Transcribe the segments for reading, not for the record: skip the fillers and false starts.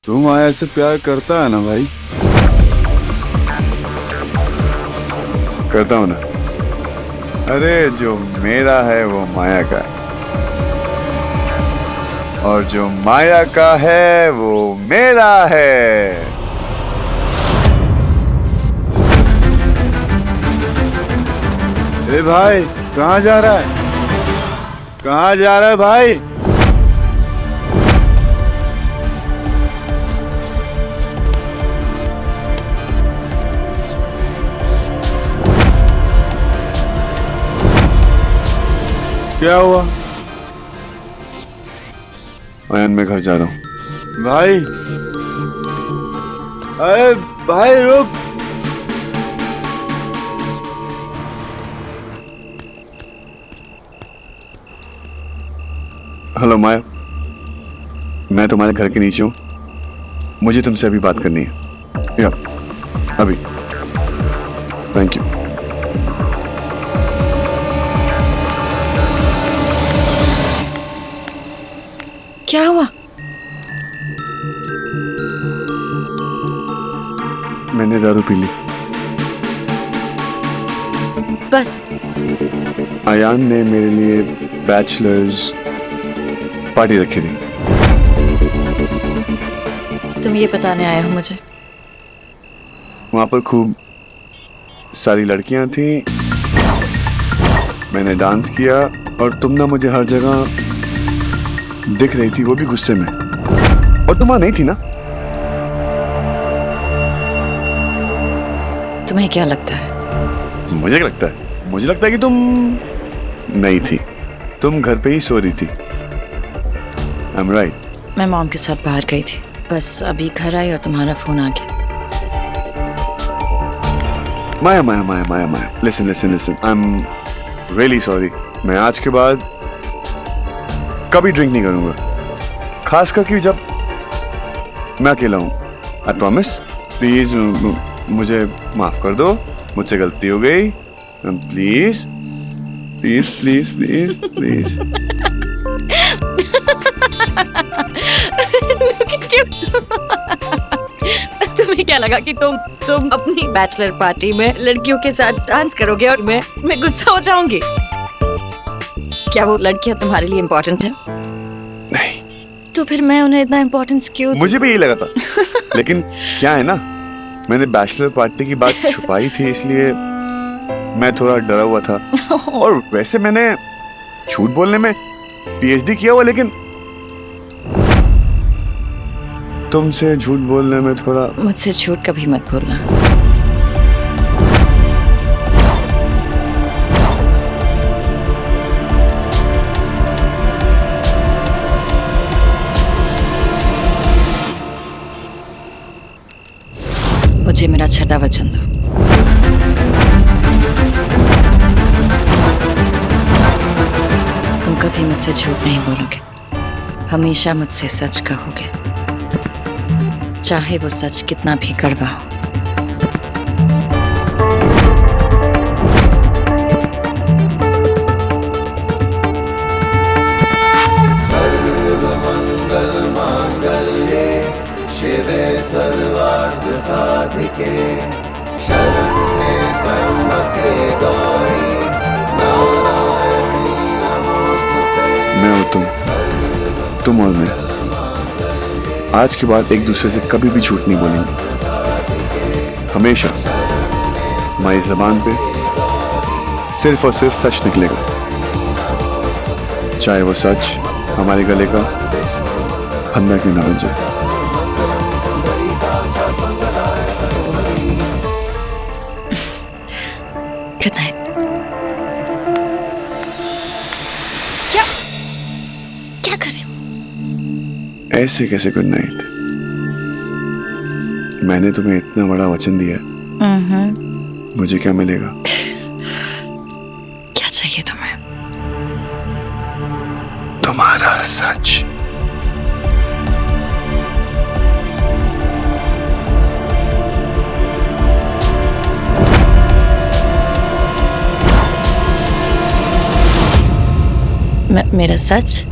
तू माया से प्यार करता है ना भाई? करता हूं ना। अरे जो मेरा है वो माया का है, और जो माया का है वो मेरा है। ए भाई, कहाँ जा रहा है? कहाँ जा रहा है भाई? क्या हुआ? मैं घर जा रहा हूँ। भाई, अरे भाई रुक। हेलो माया, मैं तुम्हारे घर के नीचे हूँ। मुझे तुमसे अभी बात करनी है। या अभी। Thank you. क्या हुआ? मैंने दारू पी ली। बस? आयान ने मेरे लिए बैचलर्स पार्टी रखी थी। तुम ये बताने आए हो मुझे? वहां पर खूब सारी लड़कियां थी, मैंने डांस किया और तुम ना मुझे हर जगह दिख रही थी, वो भी गुस्से में। और तुम वहां नहीं थी ना? तुम्हें क्या लगता है? मुझे क्या लगता है? मुझे लगता है कि तुम नहीं थी, तुम घर पे ही सो रही थी। I'm right? मैं मॉम के साथ बाहर गई थी, बस अभी घर आई और तुम्हारा फोन आ गया। Maya Maya Maya Maya Maya, listen listen listen, I'm really sorry। मैं आज के बाद कभी ड्रिंक नहीं करूंगा, खास करके जब मैं अकेला हूं। I promise. प्लीज मुझे माफ कर दो, मुझसे गलती हो गई। Please please please please please. तुम्हें क्या लगा कि तुम अपनी बैचलर पार्टी में लड़कियों के साथ डांस करोगे और मैं गुस्सा हो जाऊंगी? क्या वो लड़कियां तुम्हारे लिए इम्पोर्टेंट है? नहीं। तो फिर मैं उन्हें इतना इम्पोर्टेंस क्यों? मुझे भी यही लगा था, लेकिन क्या है ना, मैंने बैचलर पार्टी की बात छुपाई थी, इसलिए मैं थोड़ा डरा हुआ था। और वैसे मैंने झूठ बोलने में पीएचडी किया हुआ, लेकिन तुमसे झूठ बोलने में थोड़ा। मुझसे झूठ कभी मत बोलना। मुझे मेरा छठा वचन दो। तुम कभी मुझसे झूठ नहीं बोलोगे, हमेशा मुझसे सच कहोगे, चाहे वो सच कितना भी कड़वा हो। सर्वमंगल मांगल्ये शिवे सर्वार्थ साधिके शरण्ये त्र्यंबके गौरी नारायणी नमोस्तुते। मैं और तुम और मैं आज के बाद एक दूसरे से कभी भी झूठ नहीं बोलेंगे। हमेशा हमारी जबान पे सिर्फ और सिर्फ सच निकलेगा, चाहे वो सच हमारे गले का फंदा क्यों ना बन जाए। Good night. क्या कर रही हो? ऐसे कैसे गुड नाइट? मैंने तुम्हें इतना बड़ा वचन दिया, मुझे क्या मिलेगा? क्या चाहिए तुम्हें? तुम्हारा सच। मेरा सच?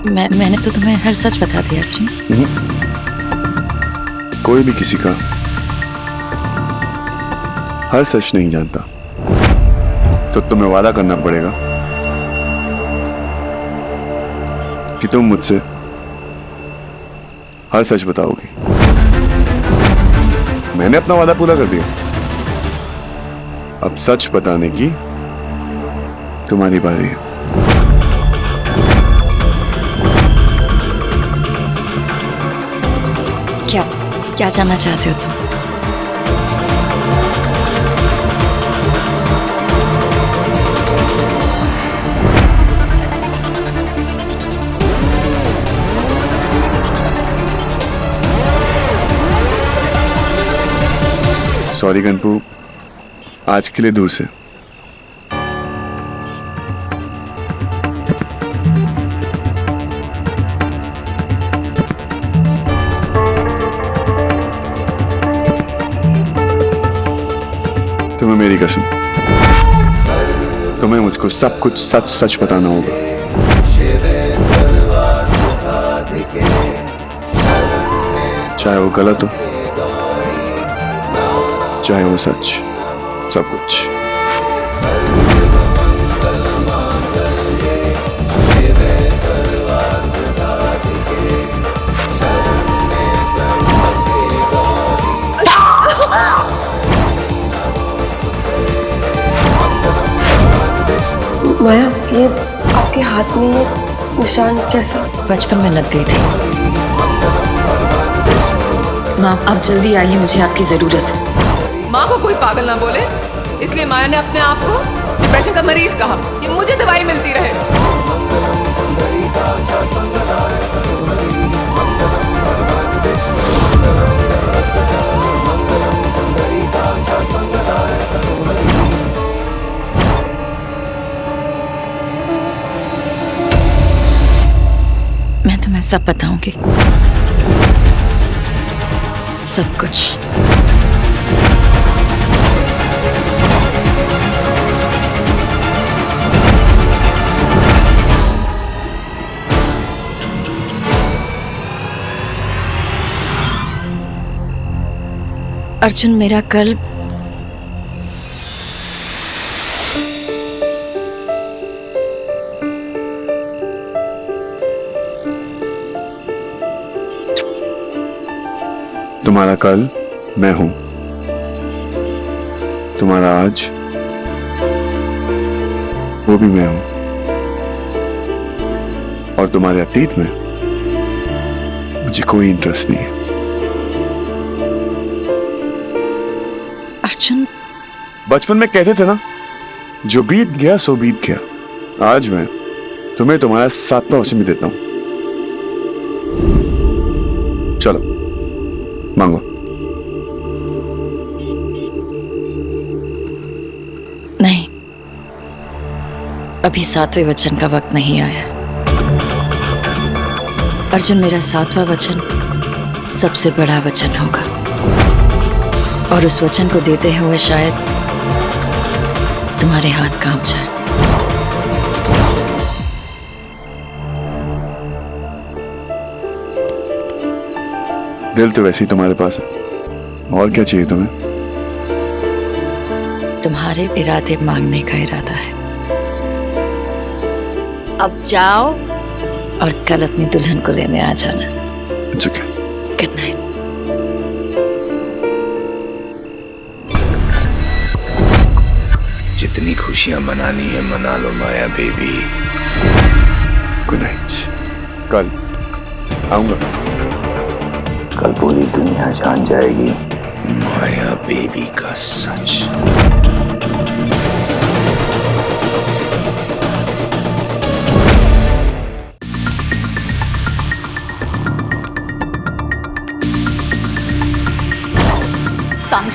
मैंने तो तुम्हें हर सच बता दिया अर्जुन। कोई भी किसी का हर सच नहीं जानता, तो तुम्हें वादा करना पड़ेगा कि तुम मुझसे हर सच बताओगी। मैंने अपना वादा पूरा कर दिया, अब सच बताने की तुम्हारी बारी है। क्या जानना चाहते हो तुम? सॉरी गनपू, आज के लिए दूर से। तुम्हें मेरी कसम, तुम्हें मुझको सब कुछ सच सच बताना होगा। चाहे वो गलत हो, चाहे वो सच, सब कुछ। माया, ये आपके हाथ में ये निशान कैसा? बचपन में लग गई थी। माँ, आप जल्दी आइए, मुझे आपकी जरूरत है। माँ को कोई पागल ना बोले, इसलिए माया ने अपने आप को डिप्रेशन का मरीज कहा कि मुझे दवाई मिलती रहे। मैं तुम्हें सब बताऊंगी, सब कुछ। अर्जुन, मेरा कल तुम्हारा कल मैं हूं, तुम्हारा आज वो भी मैं हूं, और तुम्हारे अतीत में मुझे कोई इंटरेस्ट नहीं है। अर्जुन, बचपन में कहते थे ना, जो बीत गया सो बीत गया। आज मैं तुम्हें तुम्हारा 7वां वचन भी देता हूं। चलो मांगो। नहीं, अभी 7वें वचन का वक्त नहीं आया। अर्जुन, मेरा 7वां वचन सबसे बड़ा वचन होगा, और उस वचन को देते हुए शायद तुम्हारे हाथ कांप जाए। दिल तो वैसे ही तुम्हारे पास है, और क्या चाहिए तुम्हें? तुम्हारे इरादे मांगने का इरादा है। अब जाओ और कल अपनी दुल्हन को लेने आ जाना। It's okay. Good night. जितनी खुशियां मनानी है मना लो माया बेबी। Good night. कल आऊंगा। कल पूरी दुनिया जान जाएगी माया बेबी का सच। सांझ,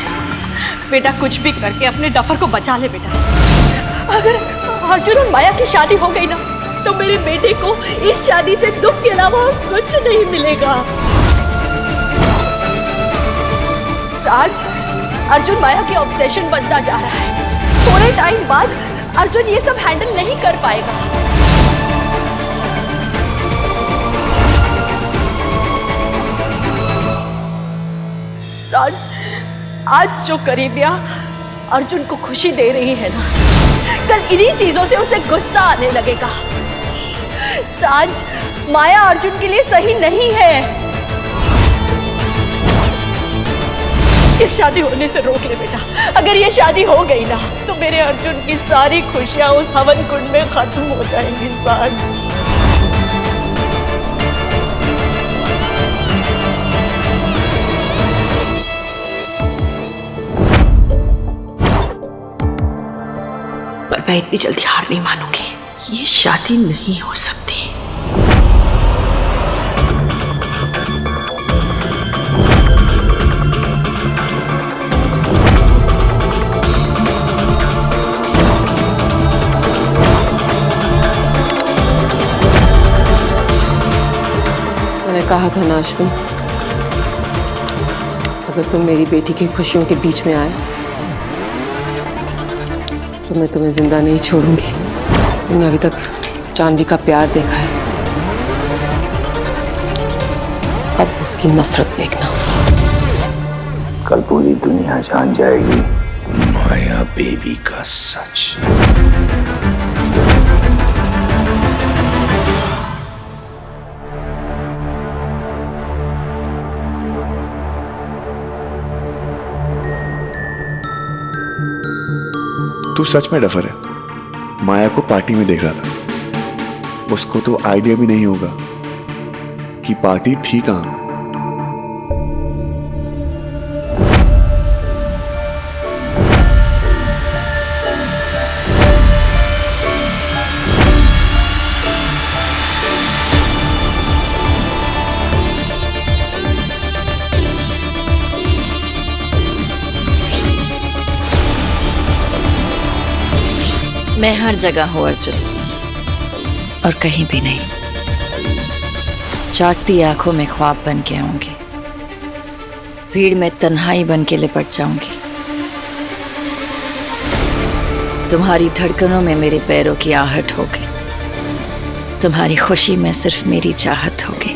बेटा कुछ भी करके अपने डफर को बचा ले बेटा। अगर अर्जुन और माया की शादी हो गई ना, तो मेरे बेटे को इस शादी से दुख के अलावा कुछ नहीं मिलेगा। आज अर्जुन माया के ऑब्सेशन बनता जा रहा है। थोड़े टाइम बाद अर्जुन ये सब हैंडल नहीं कर पाएगा। आज जो करीबिया अर्जुन को खुशी दे रही है ना, कल इन्हीं चीजों से उसे गुस्सा आने लगेगा। सांझ, माया अर्जुन के लिए सही नहीं है। ये शादी होने से रोक ले बेटा। अगर ये शादी हो गई ना तो मेरे अर्जुन की सारी खुशियां उस हवन कुंड में खत्म हो जाएंगी। सांझ, पर मैं इतनी जल्दी हार नहीं मानूंगी। ये शादी नहीं हो सकती। मैंने कहा था ना अश्विन, अगर तुम मेरी बेटी की खुशियों के बीच में आए तो मैं तुम्हें जिंदा नहीं छोड़ूंगी। तुमने अभी तक जानवी का प्यार देखा है, अब उसकी नफरत देखना। कल पूरी दुनिया जान जाएगी माया बेबी का सच। तू सच में डफर है। माया को पार्टी में देख रहा था, उसको तो आइडिया भी नहीं होगा कि पार्टी थी कहां। मैं हर जगह हूँ अर्जुन, और कहीं भी नहीं। जागती आंखों में ख्वाब बन के आऊंगी, भीड़ में तन्हाई बन के लिपट जाऊंगी। तुम्हारी धड़कनों में मेरे पैरों की आहट होगी, तुम्हारी खुशी में सिर्फ मेरी चाहत होगी।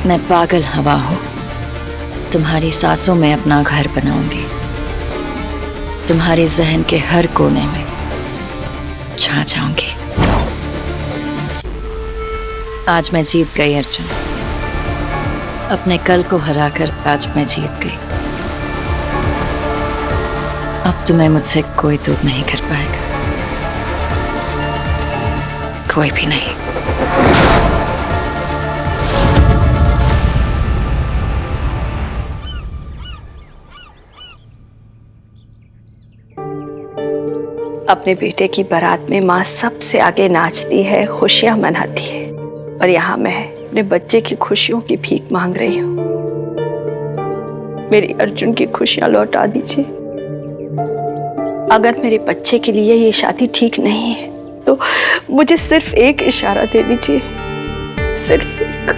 मैं पागल हवा हूँ, तुम्हारी सांसों में अपना घर बनाऊंगी, तुम्हारे जहन के हर कोने में छा जाऊंगी। आज मैं जीत गई अर्जुन, अपने कल को हराकर आज मैं जीत गई। अब तुम्हें मुझसे कोई दूर नहीं कर पाएगा, कोई भी नहीं। अपने बेटे की बारात में माँ सबसे आगे नाचती है, खुशियां मनाती है, और यहाँ मैं अपने बच्चे की खुशियों की भीख मांग रही हूँ। मेरी अर्जुन की खुशियां लौटा दीजिए। अगर मेरे बच्चे के लिए ये शादी ठीक नहीं है तो मुझे सिर्फ एक इशारा दे दीजिए, सिर्फ एक।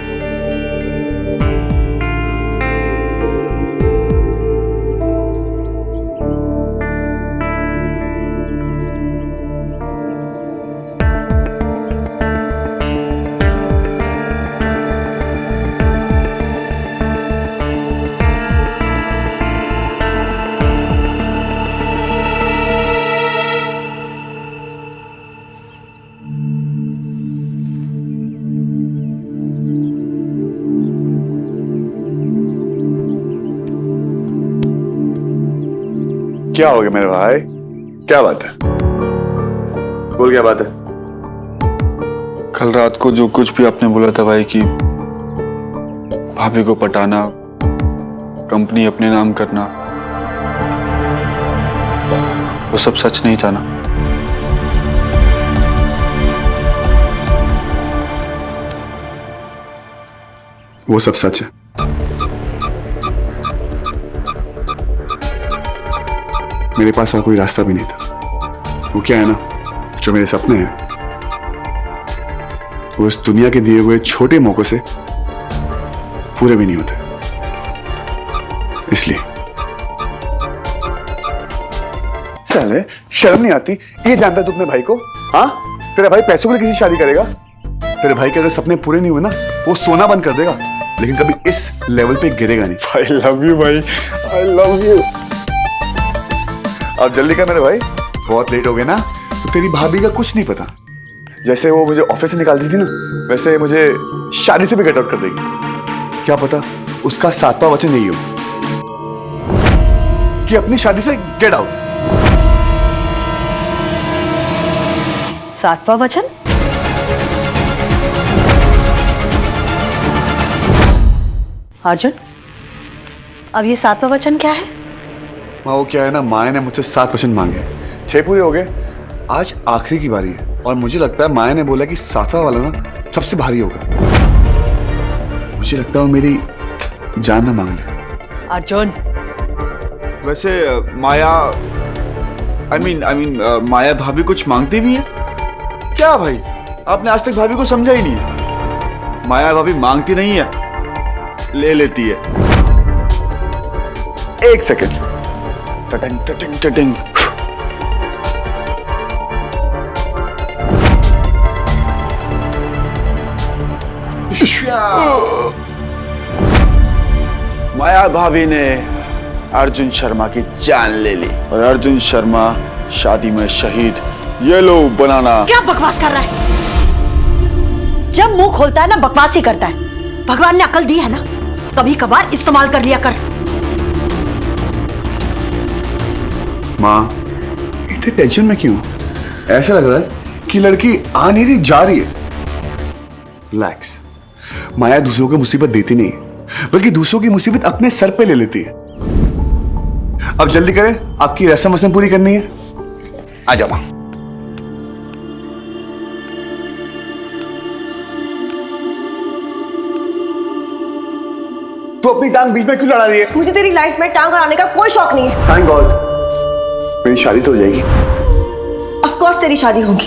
क्या हो गया मेरे भाई, क्या बात है? बोल, क्या बात है? कल रात को जो कुछ भी आपने बोला था भाई कि भाभी को पटाना, कंपनी अपने नाम करना, वो सब सच नहीं था ना? वो सब सच है। मेरे पास और कोई रास्ता भी नहीं था। वो क्या है ना, जो मेरे सपने हैं वो इस दुनिया के दिए हुए छोटे मौकों से पूरे भी नहीं होते। इसलिए साले शर्म नहीं आती? ये जानता है तू अपने भाई को? हाँ, तेरा भाई पैसों के लिए किसी शादी करेगा? तेरे भाई के अगर सपने पूरे नहीं हुए ना, वो सोना बंद कर देगा, लेकिन कभी इस लेवल पे गिरेगा नहीं। आई लव यू भाई, आई लव यू। अब जल्दी कर मेरे भाई, बहुत लेट हो गए ना। तो तेरी भाभी का कुछ नहीं पता। जैसे वो मुझे ऑफिस से निकाल दी थी ना, वैसे मुझे शादी से भी गेट आउट कर देगी। क्या पता उसका 7वां वचन यही हो कि अपनी शादी से गेट आउट। 7वां वचन? अर्जुन, अब ये 7वां वचन क्या है? माँ वो क्या है ना, माया ने मुझसे 7 वचन मांगे, 6 पूरे हो गए, आज आखिरी की बारी है। और मुझे लगता है माया ने बोला कि 7वां वाला ना सबसे भारी होगा। मुझे लगता है वो मेरी जान ना मांग ले। अर्जुन, वैसे माया आई मीन माया भाभी कुछ मांगती भी है क्या भाई? आपने आज तक भाभी को समझा ही नहीं है। माया भाभी मांगती नहीं है, ले लेती है। एक सेकंड। टटिंग टटिंग टटिंग। माया भाभी ने अर्जुन शर्मा की जान ले ली और अर्जुन शर्मा शादी में शहीद। ये लो बनाना। क्या बकवास कर रहा है? जब मुंह खोलता है ना बकवास ही करता है। भगवान ने अकल दी है ना, कभी कभार इस्तेमाल कर लिया कर। माँ इतने टेंशन में क्यों? ऐसा लग रहा है कि लड़की आ नहीं रही, जा रही है। रिलैक्स। माया दूसरों को मुसीबत देती नहीं, बल्कि दूसरों की मुसीबत अपने सर पे ले लेती है। अब जल्दी करें, आपकी रस्म पूरी करनी है। आ जाओ माँ। तो अपनी टांग बीच में क्यों लड़ा रही है? मुझे तेरी लाइफ में टांग अड़ाने का कोई शौक नहीं है। थैंक गॉड, मेरी शादी तो हो जाएगी। ऑफ कोर्स तेरी शादी होगी,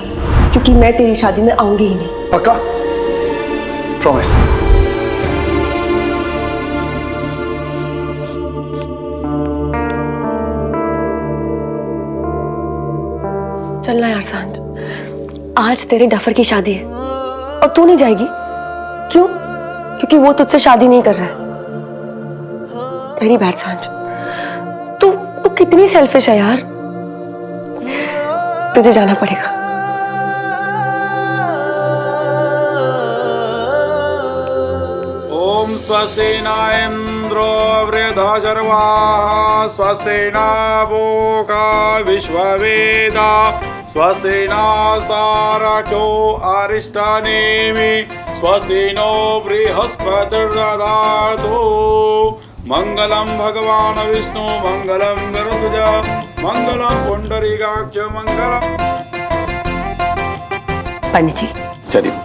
क्योंकि मैं तेरी शादी में आऊंगी ही नहीं। पक्का? प्रॉमिस? चलना यार सांझ, आज तेरे डफर की शादी है और तू नहीं जाएगी। क्यों? क्योंकि वो तुझसे शादी नहीं कर रहा है। वेरी बैड सांझ, तू कितनी सेल्फिश है यार। तुझे जाना पड़ेगा। ओम स्वस्ति न इंद्रो वृद्धशर्वाः स्वस्ति न पूषा विश्ववेदा स्वस्ति नस्तारक्षो अरिष्टनेमि स्वस्ति नो बृहस्पतिर्दधातु। मंगलम भगवान विष्णु मंगलम गरुड़ध्वज मंगलम पुंडरीकाक्ष मंगलम। पंडित जी चलिए।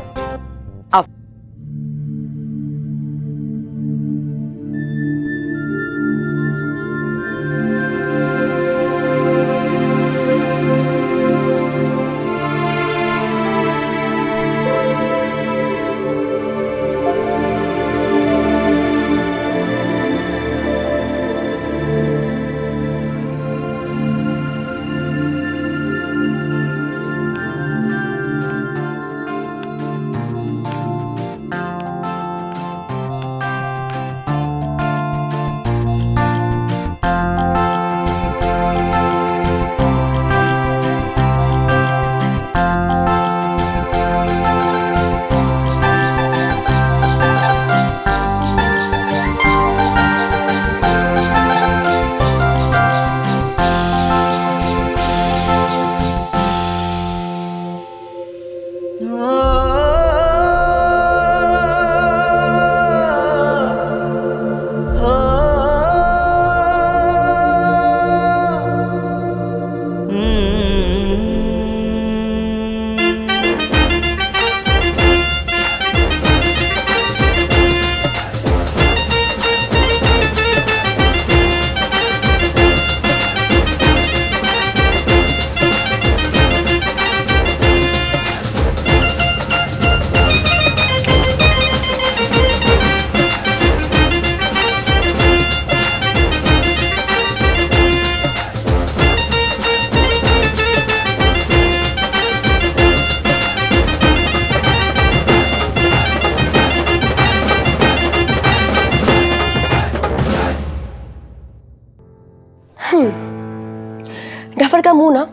डफर का मुंह ना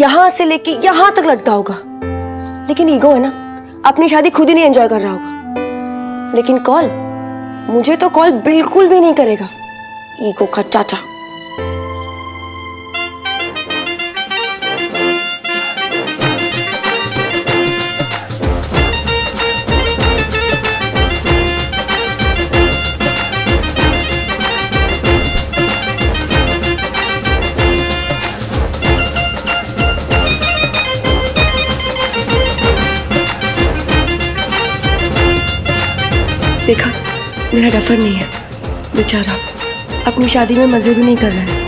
यहाँ से लेके यहाँ तक लटका होगा, लेकिन ईगो है ना, अपनी शादी खुद ही नहीं एंजॉय कर रहा होगा। लेकिन कॉल, मुझे तो कॉल बिल्कुल भी नहीं करेगा, ईगो का चाचा। देखा, मेरा डफर नहीं है बेचारा, अपनी शादी में मजे भी नहीं कर रहा है।